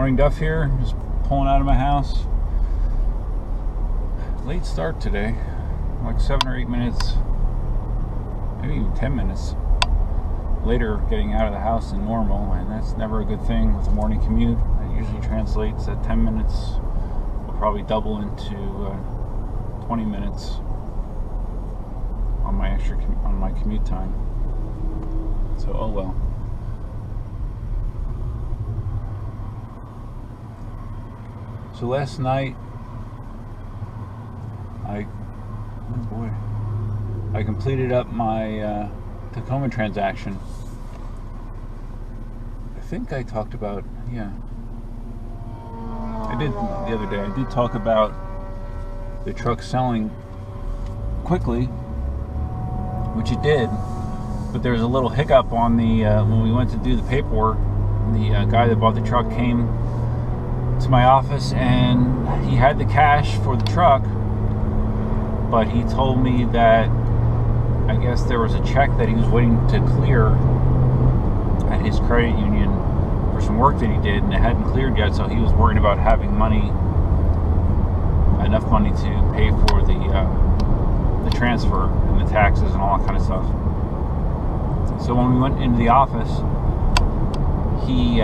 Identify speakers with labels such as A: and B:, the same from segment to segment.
A: morning, Duff here, just pulling out of my house. Late start today, like 7 or 8 minutes, maybe even 10 minutes later getting out of the house than normal, and that's never a good thing with a morning commute. It usually translates that 10 minutes will probably double into 20 minutes on my commute time. So oh well. So last night, I completed up my Tacoma transaction. I think I talked about, I did the other day. I did talk about the truck selling quickly, which it did, but there was a little hiccup on the when we went to do the paperwork. The guy that bought the truck came to my office and he had the cash for the truck, but he told me that I guess there was a check that he was waiting to clear at his credit union for some work that he did, and it hadn't cleared yet, so he was worried about having enough money to pay for the transfer and the taxes and all that kind of stuff. So when we went into the office, he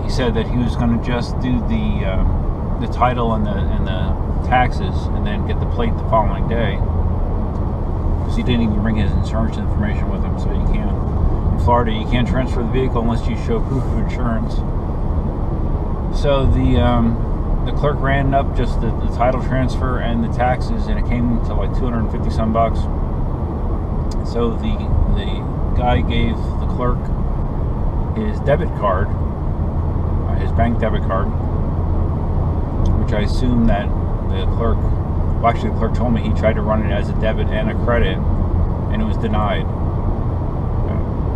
A: said that he was going to just do the title and the taxes and then get the plate the following day, because he didn't even bring his insurance information with him. So you can't, in Florida, you can't transfer the vehicle unless you show proof of insurance. So the clerk ran up just the title transfer and the taxes, and it came to like $250 some bucks. So the guy gave the clerk his debit card, his bank debit card, which I assume that the clerk, well, actually the clerk told me he tried to run it as a debit and a credit, and it was denied,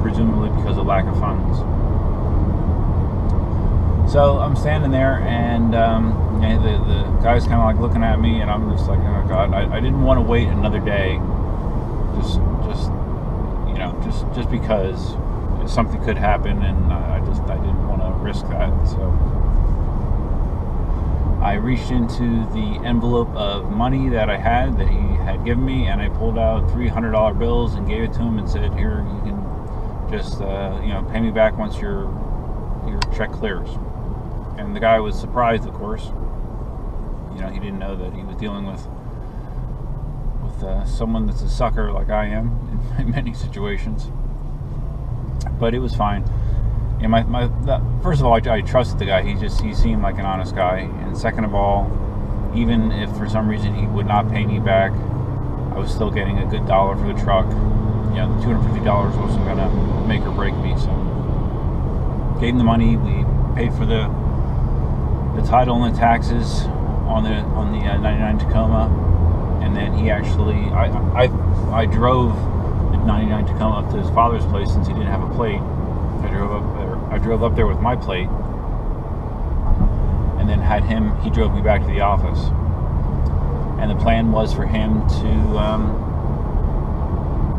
A: presumably because of lack of funds. So I'm standing there, and the guy's kind of like looking at me, and I'm just like, oh God, I didn't want to wait another day, just because something could happen, and I didn't want to risk that. So I reached into the envelope of money that I had, that he had given me, and I pulled out $300 bills and gave it to him and said, here, you can just pay me back once your check clears. And the guy was surprised, of course. He didn't know that he was dealing with someone that's a sucker like I am in many situations. But it was fine. And first of all, I trusted the guy. He seemed like an honest guy. And second of all, even if for some reason he would not pay me back, I was still getting a good dollar for the truck. The $250 wasn't going to make or break me. So gave him the money. We paid for the title and the taxes on the 99 Tacoma, and then he actually I drove the 99 Tacoma up to his father's place since he didn't have a plate. I drove up there with my plate, and then he drove me back to the office. And the plan was for him to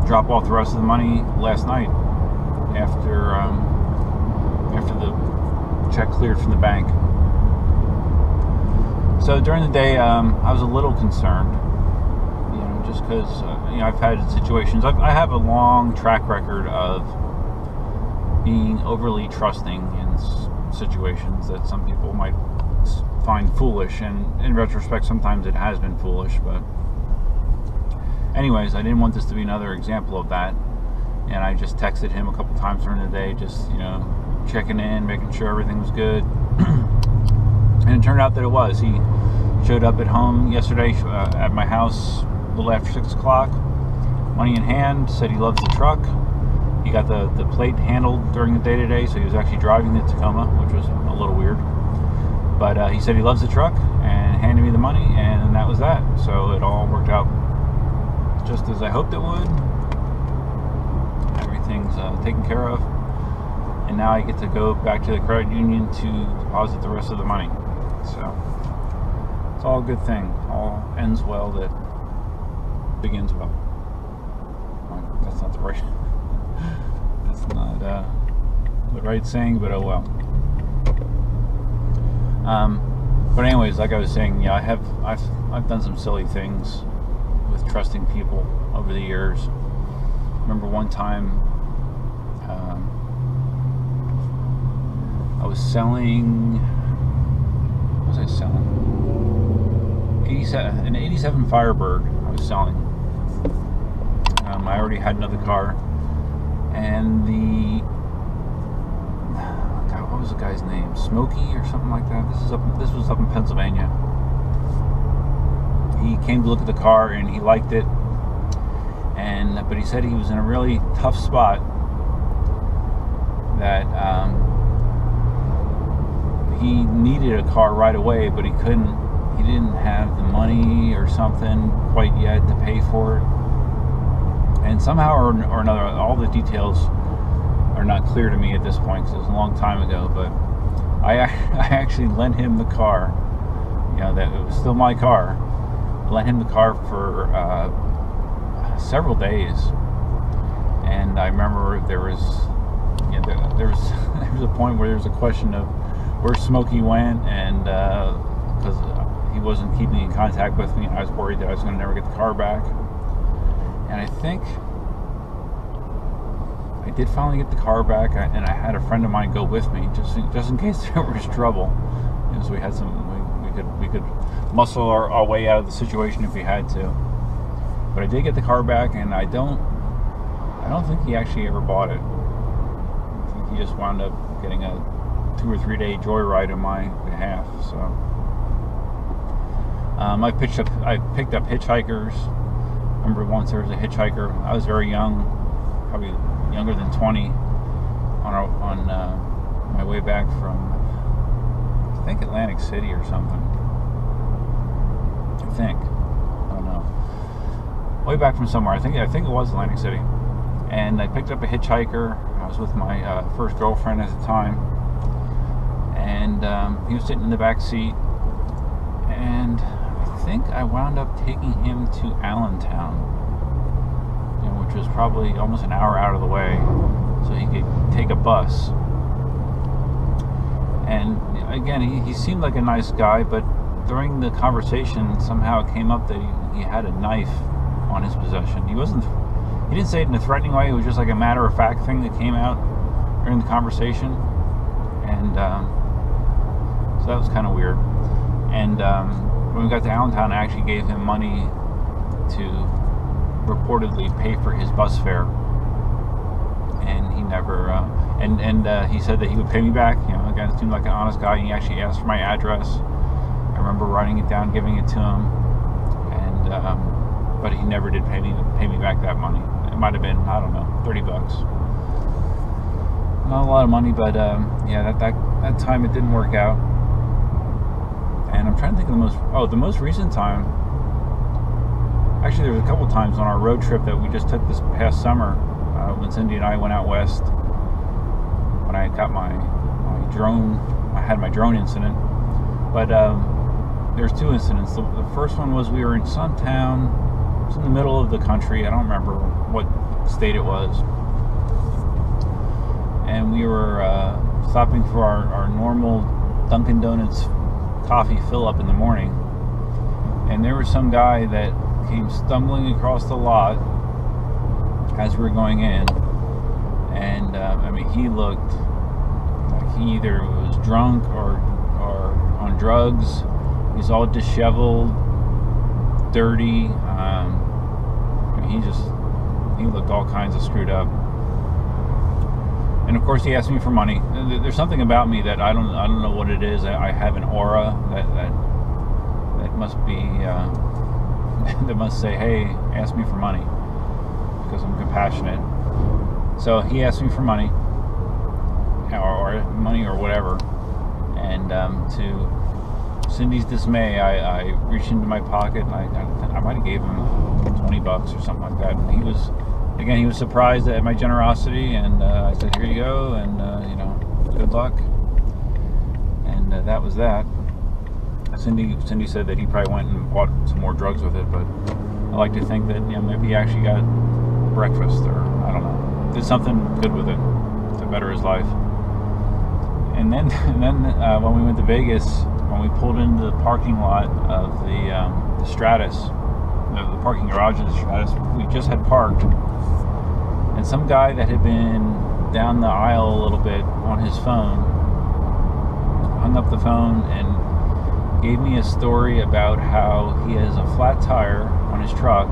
A: drop off the rest of the money last night after the check cleared from the bank. So during the day, I was a little concerned, just because I've had situations. I have a long track record of being overly trusting in situations that some people might find foolish, and in retrospect, sometimes it has been foolish. But anyways, I didn't want this to be another example of that, and I just texted him a couple times during the day, just checking in, making sure everything was good. And it turned out that it was. He showed up at home yesterday at my house a little after 6 o'clock, money in hand, said he loves the truck. He got the plate handled during the day today, so he was actually driving the Tacoma, which was a little weird. But he said he loves the truck and handed me the money, and that was that. So it all worked out just as I hoped it would. Everything's taken care of. And now I get to go back to the credit union to deposit the rest of the money. So it's all a good thing. All ends well that begins well. That's not the right. That's not the right saying, but oh well. But anyways, like I was saying, yeah, I've done some silly things with trusting people over the years. Remember one time, I was selling. What was I selling? An 87 Firebird. I was selling. I already had another car, and what was the guy's name? Smokey or something like that. This was up in Pennsylvania. He came to look at the car and he liked it, but he said he was in a really tough spot. That he needed a car right away, but he didn't have the money or something quite yet to pay for it. And somehow or another, all the details are not clear to me at this point because it was a long time ago, but I actually lent him the car. That it was still my car. I lent him the car for several days, and I remember there was a point where there was a question of where Smokey went, and because he wasn't keeping in contact with me, and I was worried that I was going to never get the car back. And I think I did finally get the car back, and I had a friend of mine go with me just in case there was trouble. So we had we could muscle our way out of the situation if we had to. But I did get the car back, and I don't think he actually ever bought it. I think he just wound up getting a 2 or 3 day joyride on my behalf. So I picked up hitchhikers. I remember once there was a hitchhiker. I was very young, probably younger than 20, on my way back from, I think, Atlantic City or something. I don't know. Way back from somewhere. I think it was Atlantic City. And I picked up a hitchhiker. I was with my first girlfriend at the time, and he was sitting in the back seat. And I think I wound up taking him to Allentown, which was probably almost an hour out of the way, so he could take a bus. And again, he seemed like a nice guy, but during the conversation, somehow it came up that he had a knife on his possession. He didn't say it in a threatening way. It was just like a matter-of-fact thing that came out during the conversation, and so that was kind of weird. And when we got to Allentown, I actually gave him money to reportedly pay for his bus fare, and he never. He said that he would pay me back. Again, it seemed like an honest guy. He actually asked for my address. I remember writing it down, giving it to him, and but he never did pay me back that money. It might have been, I don't know, $30. Not a lot of money, but that time it didn't work out. And I'm trying to think of the most recent time. Actually, there was a couple times on our road trip that we just took this past summer, when Cindy and I went out west. When I got my drone, I had my drone incident. But there's two incidents. The first one was we were in some town. It was in the middle of the country. I don't remember what state it was. And we were stopping for our normal Dunkin' Donuts coffee fill up in the morning, and there was some guy that came stumbling across the lot as we were going in, and he looked like he either was drunk or on drugs. He's all disheveled, dirty. He looked all kinds of screwed up. And of course, he asked me for money. There's something about me that I don't know what it is. I have an aura that must be that must say, "Hey, ask me for money," because I'm compassionate. So he asked me for money, or money or whatever, and to Cindy's dismay, I reached into my pocket and I might have gave him $20 or something like that. And he was surprised at my generosity, and I said, "Here you go, and good luck." And that was that. Cindy said that he probably went and bought some more drugs with it, but I like to think that maybe he actually got breakfast, or I don't know, did something good with it to better his life. And then when we went to Vegas, when we pulled into the parking lot of the Stratus, the parking garage of the Stratus. We just had parked, and some guy that had been down the aisle a little bit on his phone hung up the phone and gave me a story about how he has a flat tire on his truck,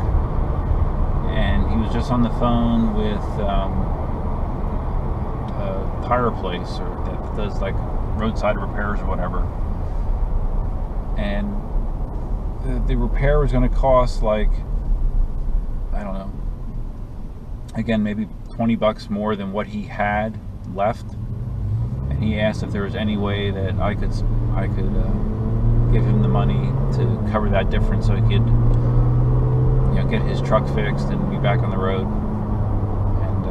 A: and he was just on the phone with a tire place or that does like roadside repairs or whatever, and the repair was going to cost like, I don't know, again, maybe $20 more than what he had left. And he asked if there was any way that I could give him the money to cover that difference so he could, get his truck fixed and be back on the road. And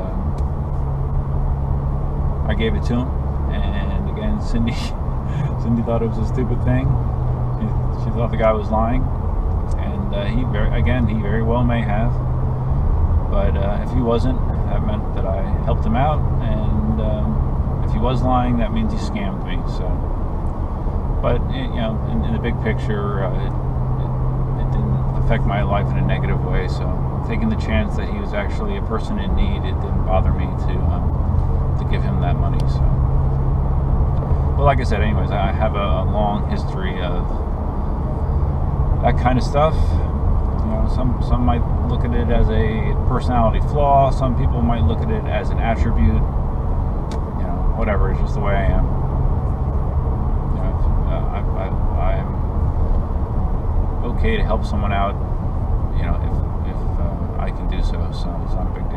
A: I gave it to him. And again, Cindy thought it was a stupid thing. She thought the guy was lying, and he very well may have. But if he wasn't, that meant that I helped him out, and if he was lying, that means he scammed me. So, but in the big picture, it didn't affect my life in a negative way. So, taking the chance that he was actually a person in need, it didn't bother me to give him that money. So, well, like I said, anyways, I have a long history of that kind of stuff. Some might look at it as a personality flaw. Some people might look at it as an attribute. Whatever. It's just the way I am. I'm okay to help someone out. If I can do so. So it's not a big